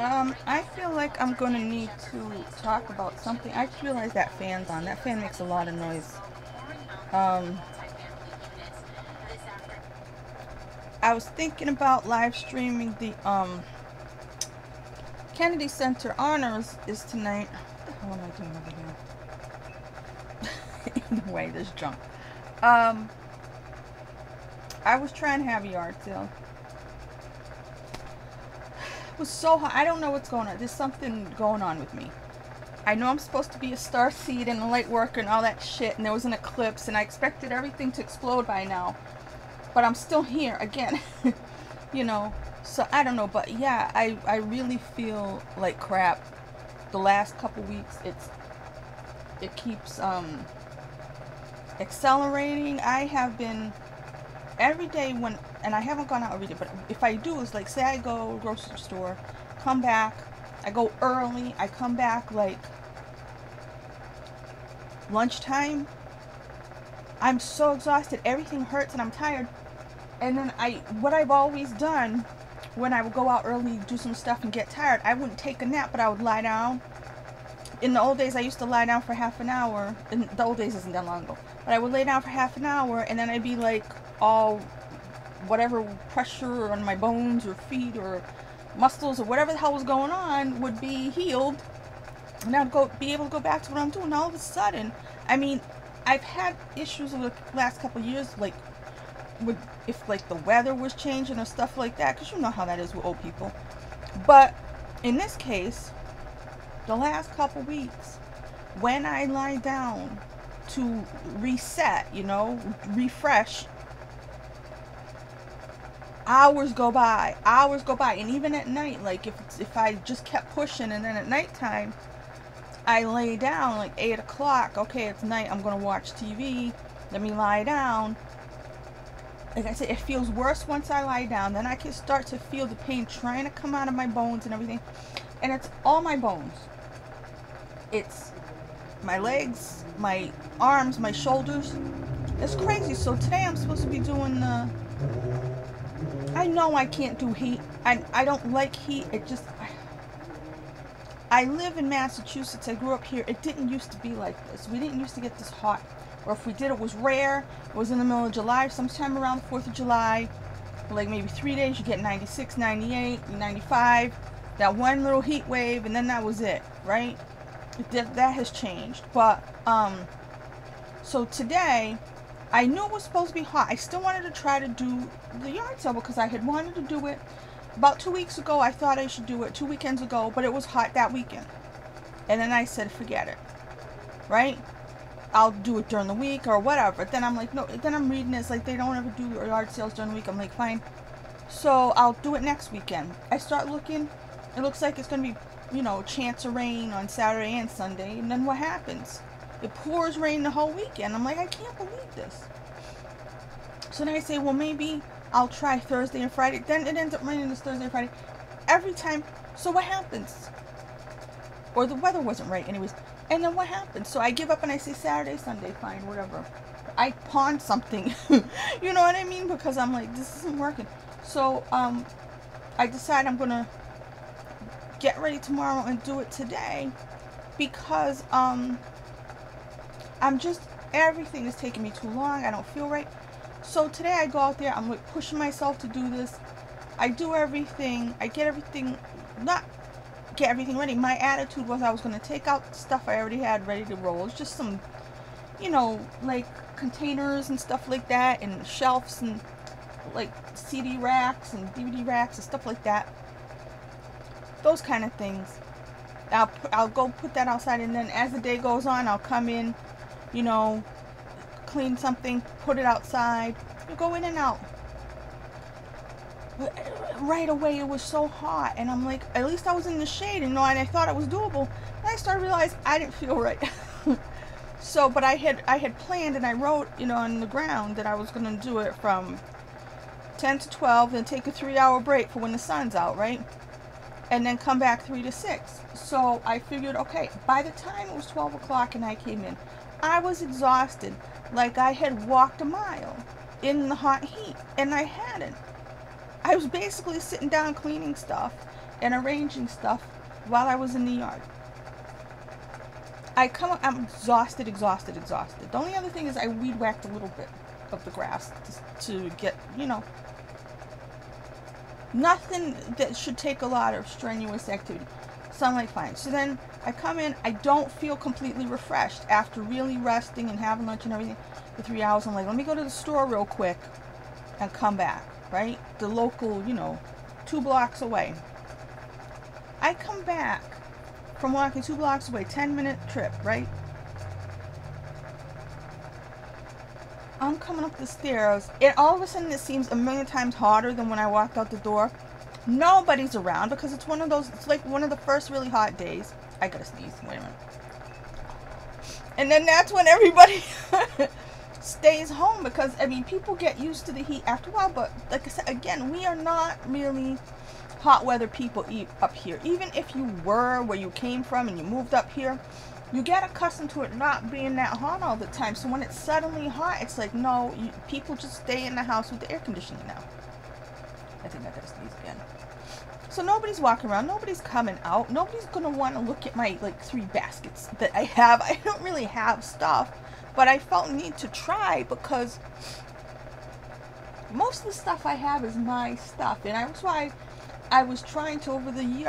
I feel like I'm gonna need to talk about something. I just realized that fan's on. That fan makes a lot of noise. Um, I was thinking about live streaming the Kennedy Center Honors is tonight. What the hell am I doing over here? Either way, there's junk. Um, I was trying to have a yard sale. It was so hot. I don't know what's going on. There's something going on with me. I know I'm supposed to be a star seed and a light worker and all that shit, and there was an eclipse, and I expected everything to explode by now. But I'm still here again. you know, so I don't know. But yeah, I really feel like crap. The last couple weeks, it keeps accelerating. I have been every day when, and I haven't gone out every day, but if I do, it's like, say I go to the grocery store, come back, I go early, I come back like lunchtime. I'm so exhausted, everything hurts, and I'm tired. And then what I've always done when I would go out early, do some stuff and get tired, I wouldn't take a nap, but I would lie down. In the old days, I used to lie down for half an hour. And the old days isn't that long ago, but I would lay down for half an hour, and then I'd be like all whatever pressure on my bones or feet or muscles or whatever the hell was going on would be healed, and I'd be able to go back to what I'm doing. All of a sudden, I mean, I've had issues over the last couple of years, like with if like the weather was changing or stuff like that, because you know how that is with old people. But in this case, the last couple weeks, when I lie down to reset, refresh, hours go by, and even at night, like if I just kept pushing, and then at nighttime I lay down like 8 o'clock, okay, it's night, I'm gonna watch TV, let me lie down. Like I said, it feels worse once I lie down. Then I can start to feel the pain trying to come out of my bones and everything, and it's all my bones. It's my legs, my arms, my shoulders. It's crazy. So today I'm supposed to be doing the, I know I can't do heat. I don't like heat. It just, I live in Massachusetts. I grew up here. It didn't used to be like this. We didn't used to get this hot. Or if we did, it was rare. It was in the middle of July, sometime around the 4th of July. For like maybe 3 days, you get 96, 98, 95. That one little heat wave, and then that was it, right? That has changed. But, so today, I knew it was supposed to be hot. I still wanted to try to do the yard sale because I had wanted to do it about 2 weeks ago. I thought I should do it 2 weekends ago, but it was hot that weekend. And then I said, forget it, right? I'll do it during the week or whatever. Then I'm like, no, then I'm reading it's like they don't ever do yard sales during the week. I'm like, fine. So I'll do it next weekend. I start looking. It looks like it's going to be, chance of rain on Saturday and Sunday. And then what happens? It pours rain the whole weekend. I'm like, I can't believe this. So then I say, well, maybe I'll try Thursday and Friday. Then it ends up raining this Thursday and Friday. Every time. So what happens? Or the weather wasn't right anyways. And then what happens? So I give up and I say Saturday, Sunday, fine, whatever. I pawn something. You know what I mean? Because I'm like, this isn't working. So I decide I'm going to get ready tomorrow and do it today. Because I'm just, everything is taking me too long. I don't feel right. So today I go out there. I'm like pushing myself to do this. I do everything. I get everything, not get everything ready. My attitude was I was going to take out stuff I already had ready to roll. It's just some, like containers and stuff like that, and shelves and like CD racks and DVD racks and stuff like that. Those kind of things. I'll go put that outside, and then as the day goes on, I'll come in, clean something, put it outside, go in and out. But right away it was so hot, and I'm like, at least I was in the shade, and I thought it was doable. And I started to realize I didn't feel right. So, but I had planned, and I wrote, on the ground that I was going to do it from 10 to 12, then take a 3-hour break for when the sun's out, right? And then come back 3 to 6. So I figured, okay, by the time it was 12 o'clock and I came in, I was exhausted, like I had walked a mile in the hot heat, and I hadn't. I was basically sitting down cleaning stuff, and arranging stuff while I was in the yard. I come up, I'm exhausted. The only other thing is I weed whacked a little bit of the grass to get, you know, nothing that should take a lot of strenuous activity. So I'm like, fine. So then I come in, I don't feel completely refreshed after really resting and having lunch and everything for 3 hours. I'm like, let me go to the store real quick and come back, right? The local, you know, 2 blocks away. I come back from walking 2 blocks away, 10-minute trip, right? I'm coming up the stairs, and all of a sudden it seems a million times hotter than when I walked out the door. Nobody's around because it's one of those, it's like one of the first really hot days. I gotta sneeze, wait a minute. And then that's when everybody stays home because, I mean, people get used to the heat after a while, but like I said, again, we are not really hot weather people up here. Even if you were where you came from and you moved up here, you get accustomed to it not being that hot all the time. So when it's suddenly hot, it's like, no, people just stay in the house with the air conditioning now. I think I gotta sneeze again. So nobody's walking around, nobody's coming out, nobody's gonna want to look at my like 3 baskets that I have. I don't really have stuff, but I felt need to try because most of the stuff I have is my stuff, and that's why I was trying to over the year,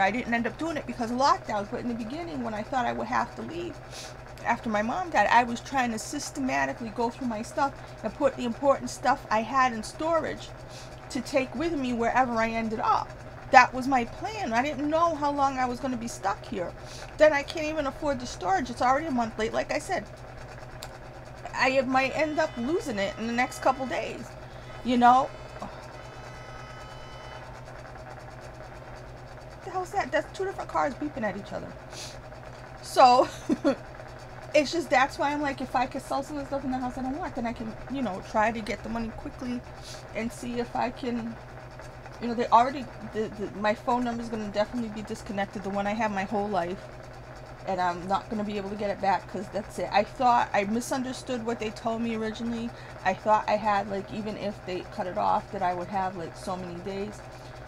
I didn't end up doing it because of lockdowns, but in the beginning when I thought I would have to leave after my mom died, I was trying to systematically go through my stuff and put the important stuff I had in storage to take with me wherever I ended up. That was my plan. I didn't know how long I was going to be stuck here. Then I can't even afford the storage. It's already a month late. Like I said, I might end up losing it in the next couple days, you know. The hell's that? That's 2 different cars beeping at each other. So it's just, that's why I'm like, if I could sell some of the stuff in the house I don't want, then I can, you know, try to get the money quickly and see if I can, you know, they already, my phone number is going to definitely be disconnected, the one I have my whole life, and I'm not going to be able to get it back because that's it. I misunderstood what they told me originally. I thought I had, like, even if they cut it off, that I would have like so many days.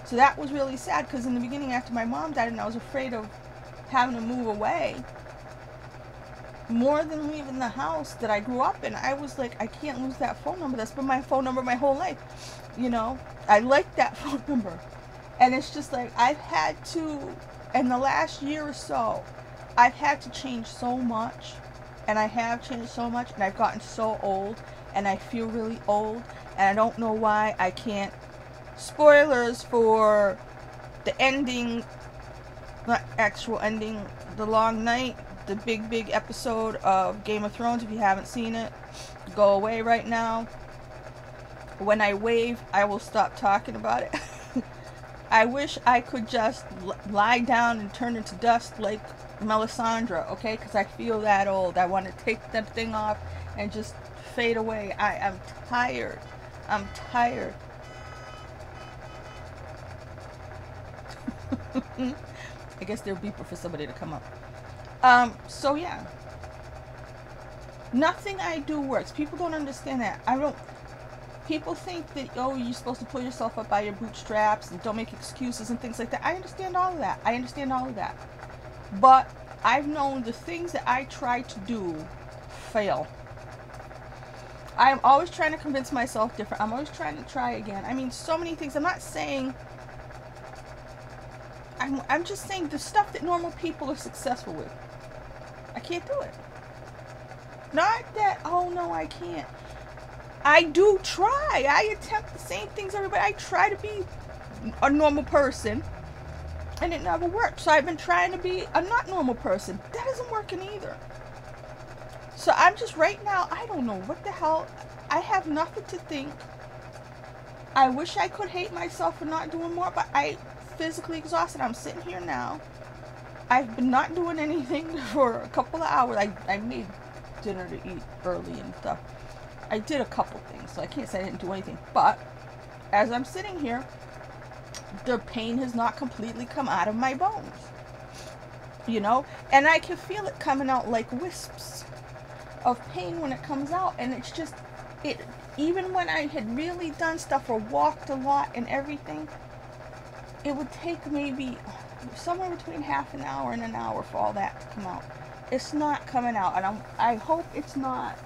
So that was really sad because in the beginning, after my mom died and I was afraid of having to move away, more than leaving the house that I grew up in, I was like, I can't lose that phone number. That's been my phone number my whole life. You know, I like that phone number. And it's just like, I've had to, in the last year or so, I've had to change so much. And I have changed so much. And I've gotten so old. And I feel really old. And I don't know why I can't. Spoilers for the ending, not actual ending, the long night, the big episode of Game of Thrones. If you haven't seen it, go away right now. When I wave, I will stop talking about it. I wish I could just lie down and turn into dust like Melisandre, okay? Because I feel that old. I want to take that thing off and just fade away. I'm tired. I'm tired. I guess they're beeper for somebody to come up. So yeah. Nothing I do works. People don't understand that. People think that, oh, you're supposed to pull yourself up by your bootstraps and don't make excuses and things like that. I understand all of that. But I've known the things that I try to do fail. I'm always trying to convince myself different. I'm always trying to try again. I mean, so many things. I'm not saying... I'm just saying the stuff that normal people are successful with. I can't do it. Not that, oh no, I can't. I do try. I attempt the same things everybody. I try to be a normal person. And it never worked. So I've been trying to be a not normal person. That isn't working either. So I'm just right now, I don't know what the hell. I have nothing to think. I wish I could hate myself for not doing more, but I physically exhausted. I'm sitting here now. I've been not doing anything for a couple of hours. I made dinner to eat early and stuff. I did a couple things, so I can't say I didn't do anything. But as I'm sitting here, the pain has not completely come out of my bones. You know? And I can feel it coming out like wisps of pain when it comes out. And it's just, even when I had really done stuff or walked a lot and everything, it would take maybe somewhere between half an hour and an hour for all that to come out. It's not coming out, and I hope it's not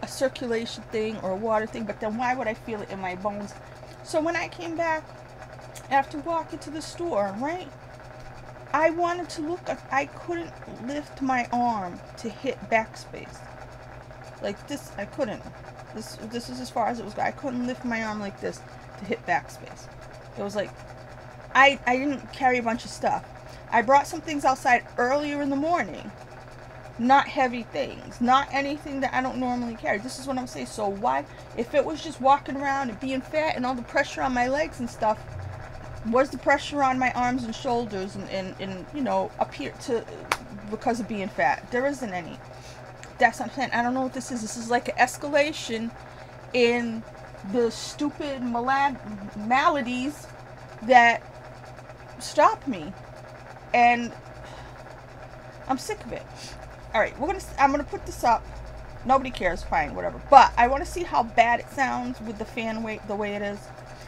a circulation thing or a water thing, but then why would I feel it in my bones? So when I came back after walking to the store, right, I wanted to look, I couldn't lift my arm to hit backspace. Like this, I couldn't. This is as far as it was. I couldn't lift my arm like this to hit backspace. It was like, I didn't carry a bunch of stuff. I brought some things outside earlier in the morning. Not heavy things. Not anything that I don't normally carry. This is what I'm saying. So why, if it was just walking around and being fat and all the pressure on my legs and stuff, was the pressure on my arms and shoulders and you know, up here to, because of being fat? There isn't any. That's what I'm saying. I don't know what this is. This is like an escalation in the stupid maladies that stop me. And I'm sick of it. Alright, I'm gonna put this up. Nobody cares, fine, whatever. But I want to see how bad it sounds with the fan weight the way it is.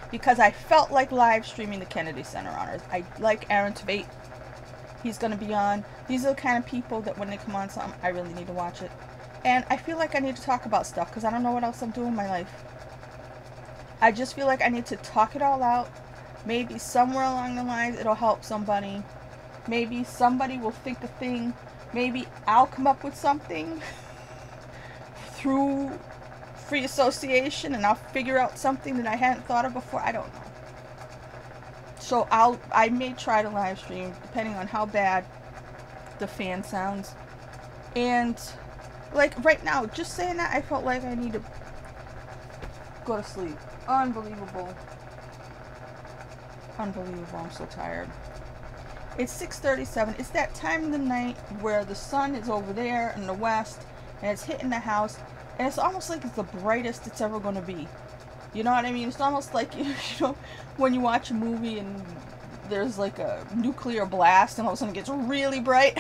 Because I felt like live streaming the Kennedy Center Honors. I like Aaron Tveit. He's going to be on. These are the kind of people that when they come on something, I really need to watch it. And I feel like I need to talk about stuff because I don't know what else I'm doing in my life. I just feel like I need to talk it all out. Maybe somewhere along the lines it'll help somebody. Maybe somebody will think a thing. Maybe I'll come up with something through free association and I'll figure out something that I hadn't thought of before. I don't know. So I may try to live stream depending on how bad the fan sounds. And like right now, just saying that, I felt like I need to go to sleep. Unbelievable. Unbelievable. I'm so tired. It's 6:37. It's that time of the night where the sun is over there in the west and it's hitting the house. And it's almost like it's the brightest it's ever going to be. You know what I mean? It's almost like, you know, when you watch a movie and there's like a nuclear blast and all of a sudden it gets really bright.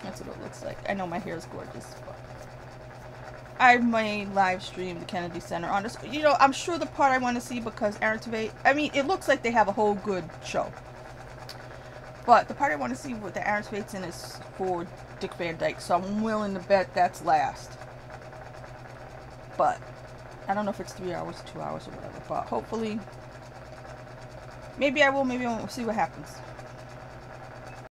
That's what it looks like. I know my hair is gorgeous. But I may live stream the Kennedy Center on this. You know, I'm sure the part I want to see because Aaron Tveit, I mean, it looks like they have a whole good show. But the part I want to see with the Aaron Tveit's in is for Dick Van Dyke. So I'm willing to bet that's last. But I don't know if it's 3 hours, 2 hours, or whatever. But hopefully, maybe I will, maybe I won't. We'll see what happens.